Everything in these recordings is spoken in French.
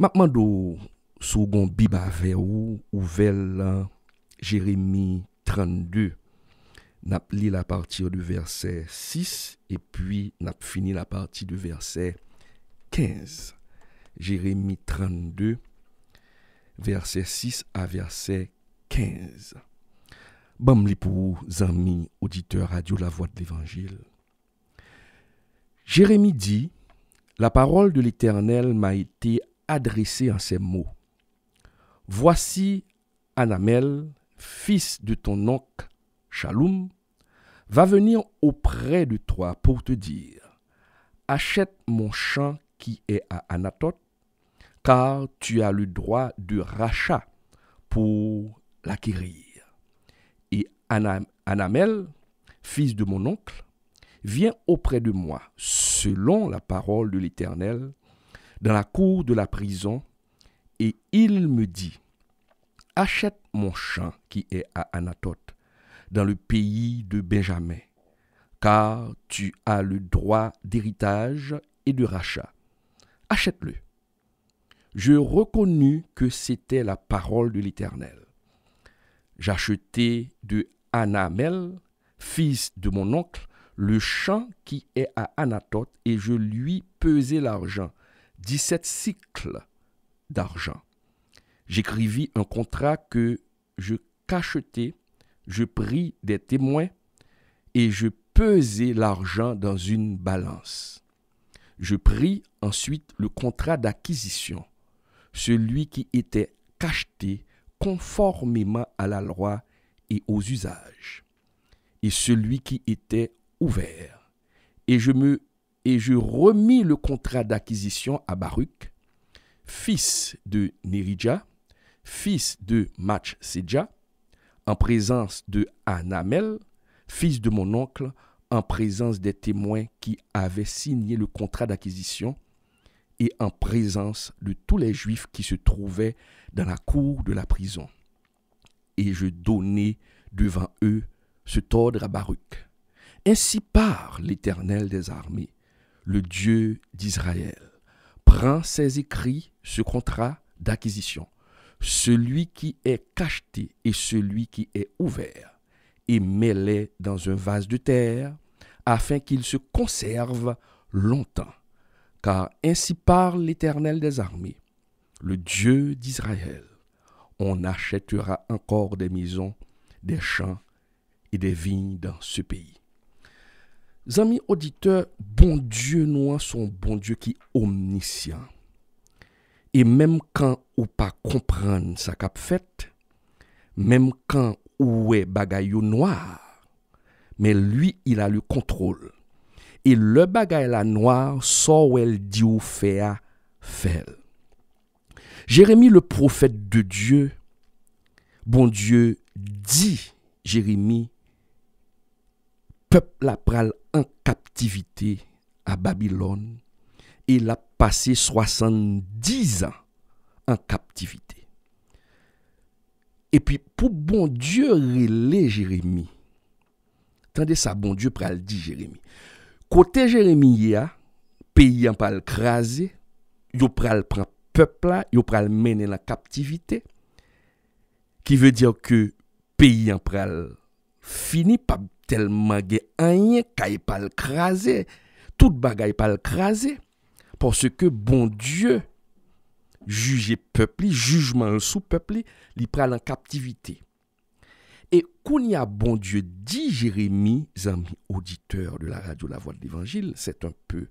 m'a mando sou gon Bib avec ou ouvel Jérémie 32. N'a li la partir du verset 6 et puis n'a fini la partie du verset 15. Jérémie 32 verset 6 à verset 15. Bam li pour amis auditeurs radio La Voix de l'Évangile. Jérémie dit: la parole de l'Éternel m'a été adressée en ces mots. Voici Anamel, fils de ton oncle Shaloum, va venir auprès de toi pour te dire: achète mon champ qui est à Anatoth, car tu as le droit de rachat pour l'acquérir. Et Anamel, fils de mon oncle, vient auprès de moi, selon la parole de l'Éternel, dans la cour de la prison, et il me dit: achète mon champ qui est à Anatoth, dans le pays de Benjamin, car tu as le droit d'héritage et de rachat. Achète-le. Je reconnus que c'était la parole de l'Éternel. J'achetai de Anamel, fils de mon oncle, le champ qui est à Anatoth, et je lui pesai l'argent, 17 cycles d'argent. J'écrivis un contrat que je cachetai, je pris des témoins, et je pesai l'argent dans une balance. Je pris ensuite le contrat d'acquisition, celui qui était cacheté conformément à la loi et aux usages, et celui qui était ouvert. Et je remis le contrat d'acquisition à Baruch, fils de Néridja, fils de Matchséja, en présence de Anamel, fils de mon oncle, en présence des témoins qui avaient signé le contrat d'acquisition, et en présence de tous les Juifs qui se trouvaient dans la cour de la prison. Et je donnai devant eux cet ordre à Baruch: ainsi parle l'Éternel des armées, le Dieu d'Israël. Prends ces écrits, ce contrat d'acquisition, celui qui est cacheté et celui qui est ouvert, et mets-les dans un vase de terre, afin qu'ils se conservent longtemps. Car ainsi parle l'Éternel des armées, le Dieu d'Israël: on achètera encore des maisons, des champs et des vignes dans ce pays. Amis auditeurs, bon Dieu nous, son bon Dieu qui est omniscient. Et même quand ou pas comprendre ça qu'a fait, même quand ou est bagay yo noir, mais lui il a le contrôle. Et le bagay la noir, so ou elle dit ou fait. Jérémie le prophète de Dieu, bon Dieu dit Jérémie, peuple la pral en captivité à Babylone, et il a passé 70 ans en captivité. Et puis pour bon Dieu relé Jérémie, tendez ça, bon Dieu pral dit Jérémie, côté Jérémie a pays en pral crasé, yo pral prend peuple là, yo pral mener la captivité, qui veut dire que pays en pral fini pas tellement gen rien kay pral craser, tout bagay pral craser, parce que bon Dieu juger peuple, jugement sous peuple, li pral en captivité. Et kounya bon Dieu dit Jérémie, amis auditeurs de la radio La Voix de l'Évangile, c'est un peu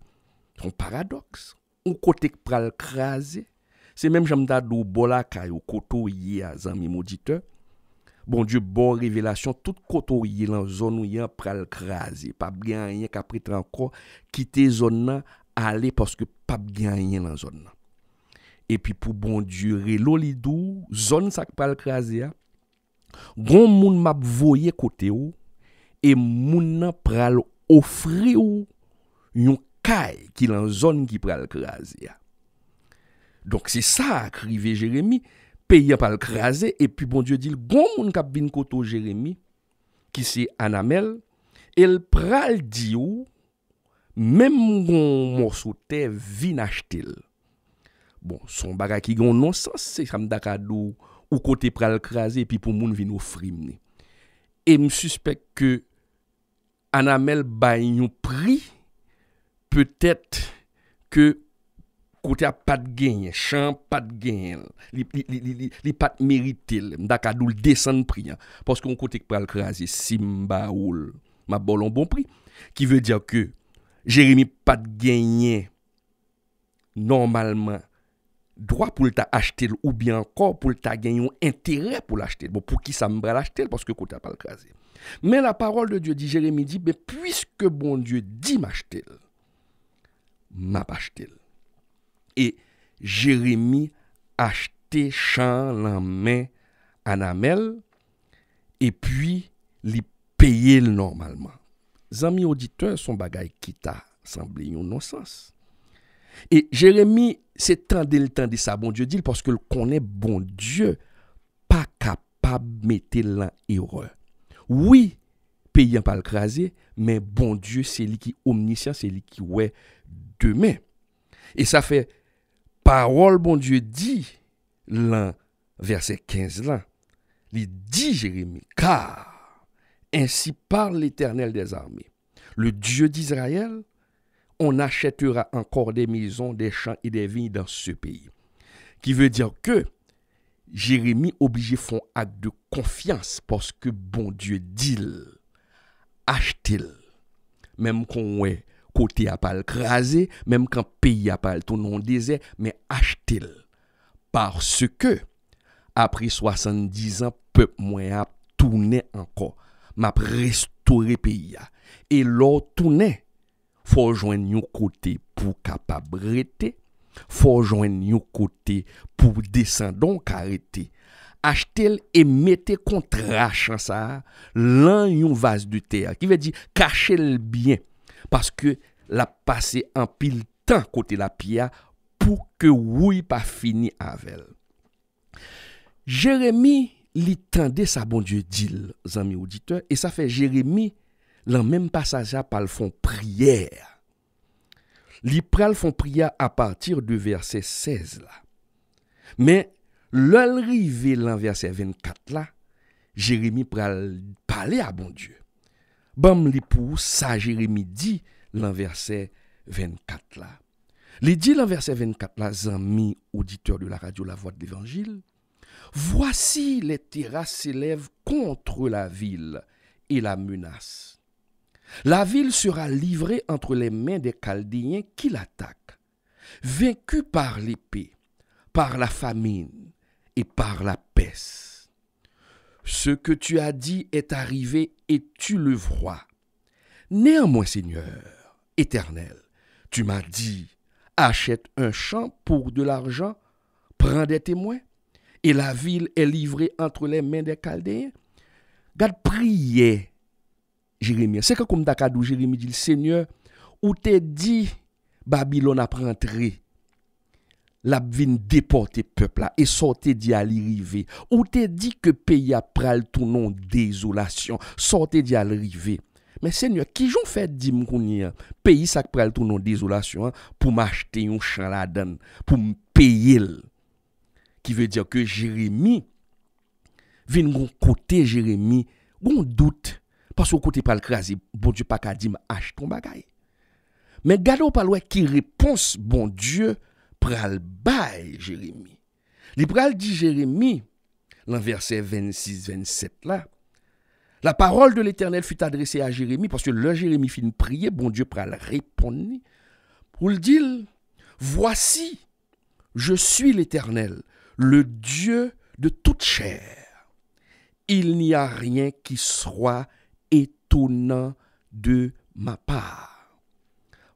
un paradoxe. Ou côté pral craser, c'est même j'amda do bola kay ou koto yé amis auditeurs. Bon Dieu, bon révélation, tout koto yé dans zone où yé pral craser, pas bien rien qu'après encore quitter zone là, aller parce que pas bien rien dans zone là. Et puis pour bon Dieu, relo li dou, zone ça pral craser, gon moun m'a voyé côté ou et moun nan pral offrir ou yon kay qui dans zone qui pral craser. Donc c'est ça crivé Jérémie, pays pral craser et puis bon Dieu dit gon moun k'ap vinn koto Jérémie qui c'est Anamel, el pral di ou même gon morceau terre vinn acheter Bon, son bagay qui gon non sens, c'est ça m'daka dou ou côté pral craser puis pour moun vinn offrir. Et me suspecte que Anamel bay yon prix peut-être que côté a pas de gain, champ pas de gain, li pas mérité, m'daka dou descendre prix parce qu'on côté pral craser simba ou ma bolon bon prix qui veut dire que Jérémie pas de gagner normalement droit pour t'a acheter ou bien encore pour t'a gagner un intérêt pour l'acheter. Bon, pour qui ça me va l'acheter parce que côté pas le craser. Mais la parole de Dieu dit, Jérémie dit, mais puisque bon Dieu dit m'acheter, m'a acheté. Et Jérémie acheté champ en main Anamel et puis li payer normalement. Zami auditeurs son bagay qui t'a semblé un non-sens. Et Jérémie, c'est tant de ça, bon Dieu dit, parce que le connaît bon Dieu, pas capable de mettre l'erreur. Oui, payant pas le craser, mais bon Dieu, c'est lui qui est omniscient, c'est lui qui ouais demain. Et ça fait, parole bon Dieu dit, là, verset 15 là, il dit Jérémie, car ainsi parle l'Éternel des armées, le Dieu d'Israël, on achètera encore des maisons, des champs et des vignes dans ce pays. Qui veut dire que Jérémie obligé font acte de confiance parce que bon Dieu dit achetez-le. Même qu'on ouais côté a pas le crasé, même quand pays a pas le tournon désert, mais achetez-le. Parce que après 70 ans, peuple moins a tourné encore, m'a restauré pays et l'autre tourné. Faut joindre un côté pour capable rester, faut joindre un côté pour descendre arrêter. Achetez et mettez contrat ça dans un vase de terre qui veut dire cacher le bien parce que la passé en pile temps côté la pierre pour que oui pas fini avec. Jérémie li tendait sa bon Dieu dit amis auditeurs et ça fait Jérémie dans même passage par le fond prière. Li pral font prière à partir de verset 16 là. Mais l'arrivée dans verset 24 là, Jérémie pral parler à bon Dieu. Bam li pour ça Jérémie dit dans verset 24 là. Li dit dans verset 24 là, amis auditeurs de la radio La Voix de l'Évangile, voici les terrasses s'élèvent contre la ville et la menace. La ville sera livrée entre les mains des Chaldéens qui l'attaquent, vaincue par l'épée, par la famine et par la peste. Ce que tu as dit est arrivé et tu le vois. Néanmoins, Seigneur éternel, tu m'as dit, achète un champ pour de l'argent, prends des témoins, et la ville est livrée entre les mains des Chaldéens. Garde prier. Jérémie, c'est comme Dakadou Jérémie dit, Seigneur, ou t'es dit Babylone a rentré, la vin déporter peuple là et sortez d'y arriver. Ou t'es dit que pays a pral tout non désolation, sortez d'y arriver. Mais Seigneur, qui j'ont fait dit m'kounia, pays ça pral tout non désolation pour m'acheter un champ la donne, pour me payer. Qui veut dire que Jérémie vin gon côté Jérémie, gon doute. Parce que côté pas le craser, bon Dieu pas qu'à dire achète ton bagay. Mais gardons pas loin qui réponse bon Dieu pral bay Jérémie. Li pral dit Jérémie dans verset 26-27 là. La parole de l'Éternel fut adressée à Jérémie parce que le Jérémie fin prier, bon Dieu pral répondre pour le dire voici je suis l'Éternel, le Dieu de toute chair. Il n'y a rien qui soit étonnant de ma part.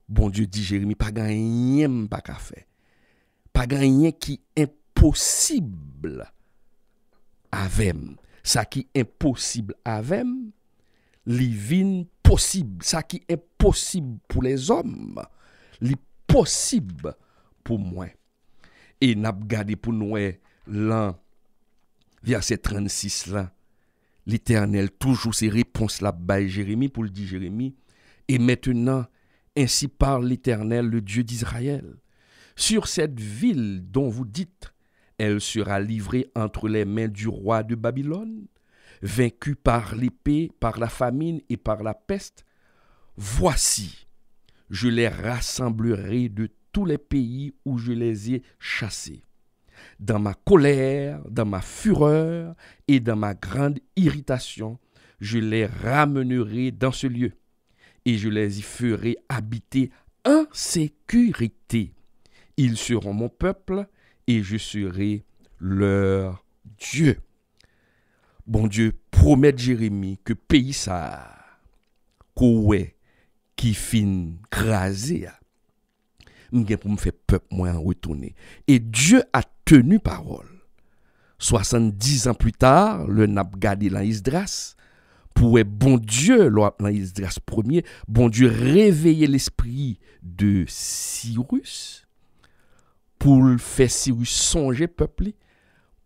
Bon Dieu dit Jérémie, pas gagné pas qu'à faire. Pas gagné qui impossible avec. Ça qui impossible avec, livine possible. Ça qui impossible pour les hommes, li possible pour moi. Et n'a gardé pour nous là verset 36 là. L'Éternel toujours ses réponses là bas Jérémie pour le dire Jérémie et maintenant ainsi parle l'Éternel le Dieu d'Israël sur cette ville dont vous dites, elle sera livrée entre les mains du roi de Babylone, vaincue par l'épée, par la famine et par la peste. Voici, je les rassemblerai de tous les pays où je les ai chassés. Dans ma colère, dans ma fureur et dans ma grande irritation, je les ramènerai dans ce lieu et je les y ferai habiter en sécurité. Ils seront mon peuple et je serai leur Dieu. Bon Dieu promet Jérémie que pays ça, koué, qui fin crasé, m'gen pour me faire peuple moi en retourner. Et Dieu a tenu parole. 70 ans plus tard, le nap gardé dans Isdras, pour bon Dieu, dans Isdras premier, bon Dieu réveiller l'esprit de Cyrus, pour faire Cyrus songer peuple,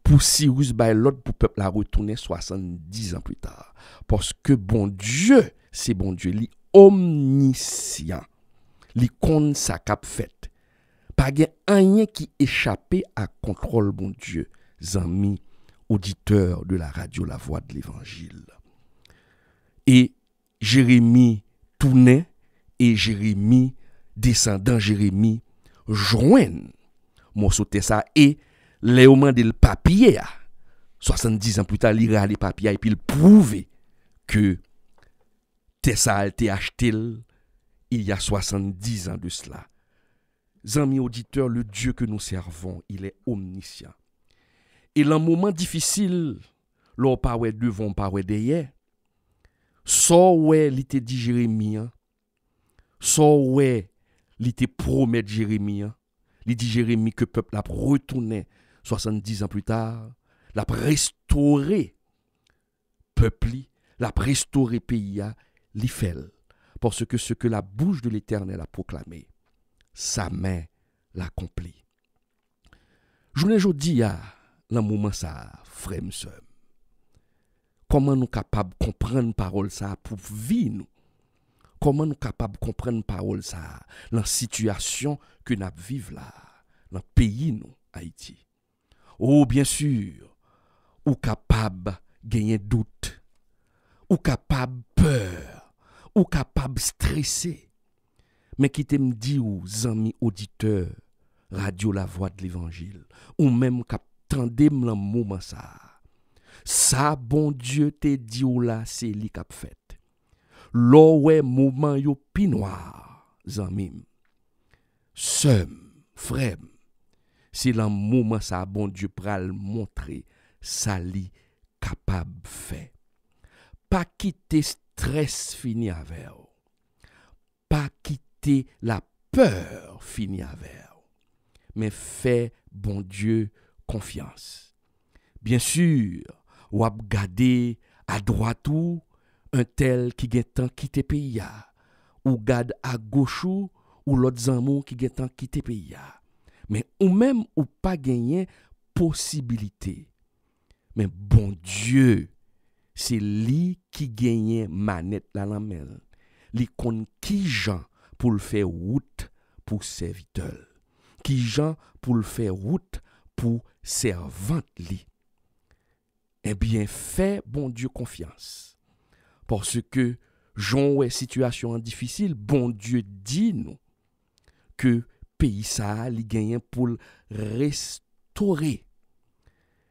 pour Cyrus by l'autre pour peuple la retourner 70 ans plus tard. Parce que bon Dieu, c'est bon Dieu, li omniscient, li kon sa kap fait. Pas gen rien qui échappé à contrôle bon Dieu, amis auditeurs de la radio La Voix de l'Évangile. Et Jérémie tournait et Jérémie, descendant Jérémie, joignent mon sauté ça et les au de le papier 70 ans plus tard il a les papiers et puis il prouver que Tessa a été acheté il y a 70 ans de cela. Amis auditeurs, le Dieu que nous servons, il est omniscient. Et dans un moment difficile, l'on pas devant, pas derrière, so ouais, il te dit Jérémie, so ouais, il te promet Jérémie, il dit Jérémie que le peuple a retourné 70 ans plus tard, l'a restauré peuple, l'a restauré pays, li fait. Parce que ce que la bouche de l'Éternel a proclamé, sa main l'accomplit. Je ne dis à le moment ça, frère m'seur. Comment nous capables de comprendre parole ça pour vivre nous? Comment nous capables de comprendre parole ça dans la situation que nous vivons là, dans le pays nous, Haïti? Oh, bien sûr, ou capable de gagner doute, ou capable de peur, ou capable de stresser. Mais qui te me dit aux amis auditeurs, radio La Voix de l'Évangile, ou même cap tendem dans moment ça. Ça, bon Dieu te dit ou là, c'est li k'ap fait. L'o ouais moment yo pi noir, zanmim. Sem, frère, c'est dans moment ça, bon Dieu pral montrer ça li capable fait. Pas quitter stress fini avec. Pas quitter la peur fini avec. Mais fait bon Dieu confiance. Bien sûr, ou ap gade à droite ou un tel qui gen tant quitter pays ou gade à gauche ou l'autre zanmou qui gen tant quitter pays. Mais ou même ou pas gagner possibilité. Mais bon Dieu, c'est lui qui gagne manette dans la main. Li kon qui Jean pour le faire route pour serviteur. Qui Jean pour le faire route pour servante li. Eh bien, fait bon Dieu confiance. Parce que, Jean ouais situation difficile, bon Dieu dit nous que pays ça li gagne pour restaurer.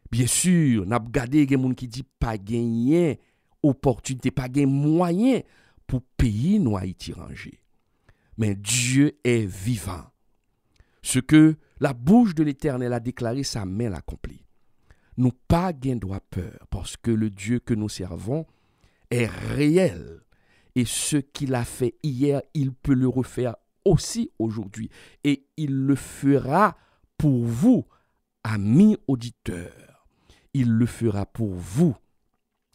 Bien sûr, n'a regardé gen moun qui dit pas gagner opportunité, pas gagner moyen pour pays nous Haïti ranger. Mais Dieu est vivant. Ce que la bouche de l'Éternel a déclaré, sa main l'accomplit. Nous pas gain droit peur parce que le Dieu que nous servons est réel et ce qu'il a fait hier, il peut le refaire aussi aujourd'hui et il le fera pour vous, amis auditeurs. Il le fera pour vous,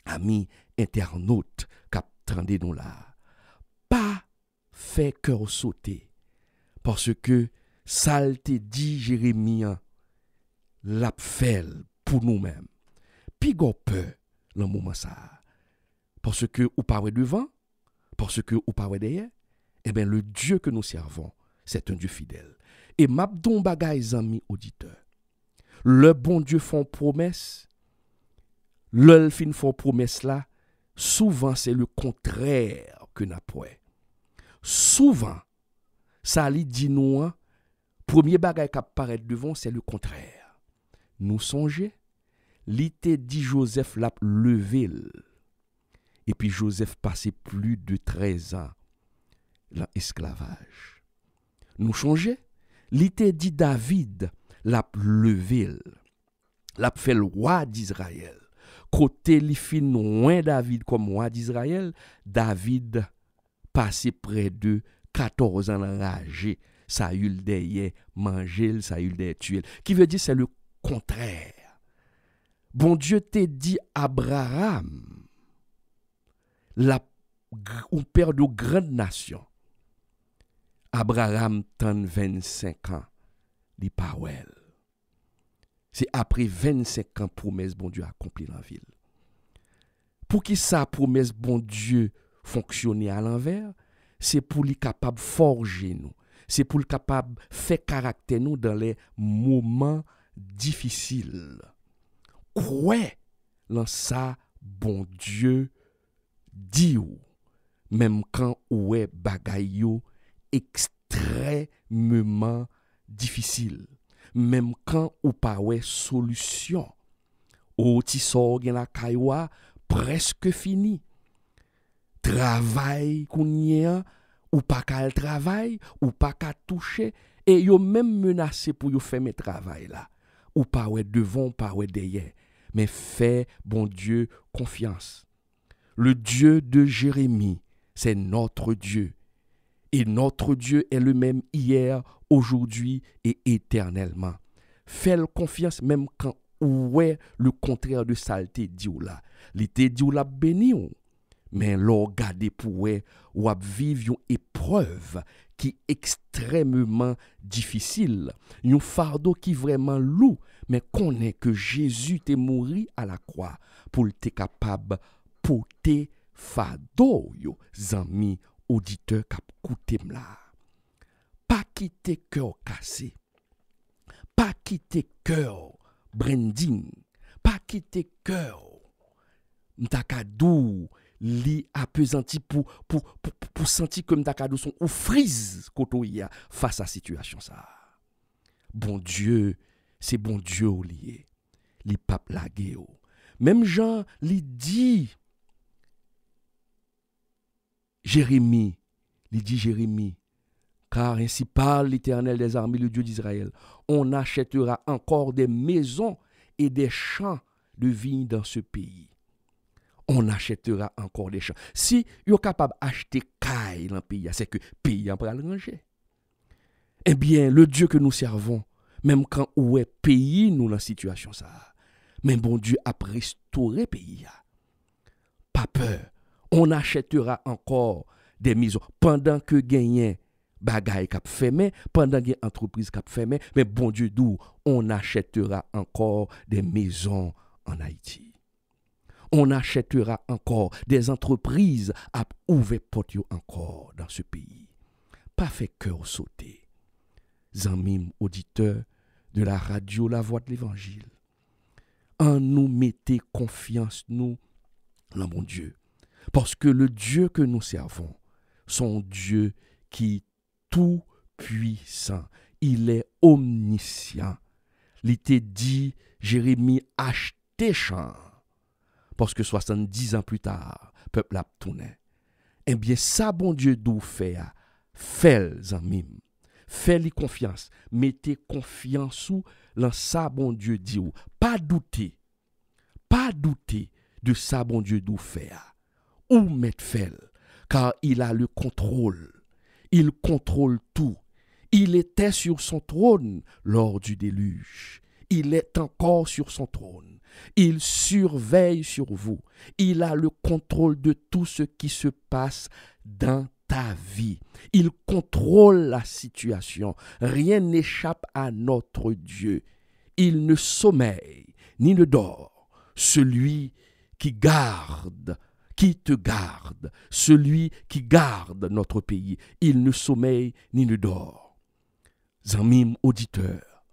amis internautes, qu'attendez nous là. Pas fait cœur sauter parce que ça te dit Jérémie l'a fait pour nous-mêmes. Puis go peur dans moment ça. Parce que ou pas devant, parce que ou pas derrière, eh bien le Dieu que nous servons, c'est un Dieu fidèle. Et m'abdon bagay amis auditeurs. Le bon Dieu font promesse, le fin font promesse là, souvent c'est le contraire que n'a pas. Souvent, ça li dit nous, premier bagay qui apparaît devant, c'est le contraire. Nous songez, li te dit Joseph l'a levé. Et puis Joseph passait plus de 13 ans dans l'esclavage. Nous changez, li te dit David l'a levé, l'a fait le roi d'Israël. Côté li fin loin David comme roi d'Israël, David passé près de 14 ans enragé, ça eu derrière manger, ça eu derrière tuer. Qui veut dire c'est le contraire. Bon Dieu t'a dit Abraham, un père de grande nation. Abraham tan 25 ans, li pa wel. C'est après 25 ans promesse bon Dieu accompli dans la ville. Pour qui ça promesse bon Dieu fonctionner à l'envers, c'est pour lui capable forger nous. C'est pour lui capable faire caractère nous dans les moments difficiles. Quoi dans ça bon Dieu dit ou même quand ou est bagay yo extrêmement difficile, même quand ou pas ouais solution, ou ti sort gen la kaywa presque fini, travail kounyen ou pas kal travail ou pas ka toucher et yo même menacé pour yo fermer travail là, ou pas ouais devant pas ouais derrière, mais fait bon Dieu confiance. Le Dieu de Jérémie, c'est notre Dieu. Et notre Dieu est le même hier, aujourd'hui et éternellement. Fais-le confiance même quand ouais le contraire de saleté dit ou là. L'été dit ou là béni ou. Mais l'on garde pour ouais ou à vivre une épreuve qui est extrêmement difficile. Un fardeau qui vraiment lourd, mais connaît que Jésus t'est mort à la croix pour être capable porter fardeau yo zami auditeur k'ap koute m'la. Pas quitter cœur cassé. Pas quitter cœur branding. Pas quitter cœur m'takadou li appesanti pour sentir que m'takadou son ou frise koto ya face à situation ça. Bon Dieu, c'est bon Dieu ou lié. Li pape lage ou. Même Jean li dit Jérémie, il dit Jérémie, car ainsi parle l'Éternel des armées, le Dieu d'Israël. On achètera encore des maisons et des champs de vignes dans ce pays. On achètera encore des champs. Si vous êtes capable d'acheter caille dans le pays, c'est que le pays en pral ranger. Eh bien, le Dieu que nous servons, même quand où est pays nous dans la situation ça, mais bon Dieu a restauré le pays. Pas peur. On achètera encore des maisons pendant que gagnent bagay k'ap fermé, pendant que entreprise k'ap fermé, mais bon Dieu d'où on achètera encore des maisons en Haïti. On achètera encore des entreprises à ouvrir porte encore dans ce pays. Pas fait cœur sauter. Zanmim auditeurs de la radio La Voix de l'Évangile. En nous mettez confiance nous dans mon Dieu. Parce que le Dieu que nous servons, son Dieu qui est tout puissant, il est omniscient. Il t'a dit, Jérémie, achetez champ. Parce que 70 ans plus tard, peuple a tourné. Eh bien, ça, bon Dieu, d'où fait-le, en fais-lui confiance. Mettez confiance sous dans ça, bon Dieu, dit ou. Pas douter de ça, bon Dieu, d'où fait. Ou mettre fait, car il a le contrôle. Il contrôle tout. Il était sur son trône lors du déluge. Il est encore sur son trône. Il surveille sur vous. Il a le contrôle de tout ce qui se passe dans ta vie. Il contrôle la situation. Rien n'échappe à notre Dieu. Il ne sommeille ni ne dort. Celui qui te garde, celui qui garde notre pays. Il ne sommeille ni ne dort. amis auditeurs,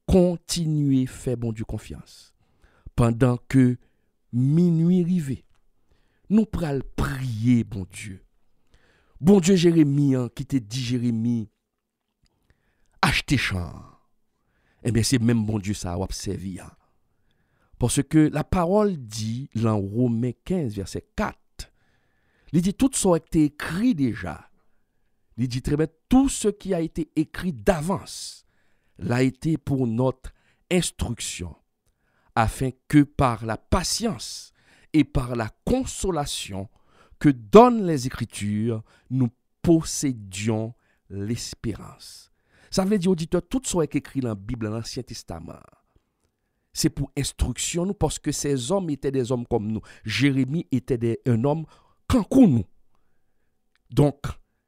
continuez faire bon Dieu confiance. Pendant que minuit arrive, nous pral prier bon Dieu. Bon Dieu Jérémie, qui te dit Jérémie, achetez champ. Eh bien, c'est même bon Dieu ça a observé. Parce que la parole dit, dans Romains 15, verset 4, il dit tout ce qui a été écrit déjà. Il dit très bien, tout ce qui a été écrit d'avance l'a été pour notre instruction, afin que par la patience et par la consolation que donnent les Écritures, nous possédions l'espérance. Ça veut dire, auditeur, tout ce qui est écrit dans la Bible, dans l'Ancien Testament, c'est pour instruction nous, parce que ces hommes étaient des hommes comme nous. Jérémie était un homme comme nous. Donc,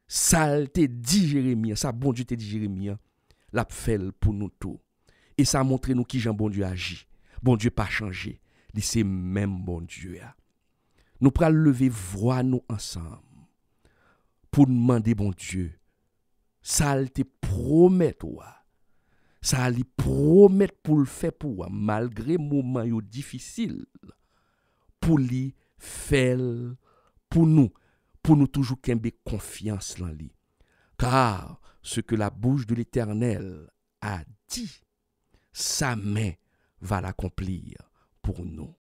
ça te dit Jérémie, ça bon Dieu te dit Jérémie, l'a fait pour nous tout. Et ça montre nous qui Jean bon Dieu agit. Bon Dieu pas changé. C'est même bon Dieu. Nous prenons lever voix nous ensemble pour demander bon Dieu. Ça te promet toi. Ça lui promet pour le faire pour toi, malgré moments difficiles, pour lui faire pour nous toujours qu'aimer confiance en lui. Car ce que la bouche de l'Éternel a dit, sa main va l'accomplir pour nous.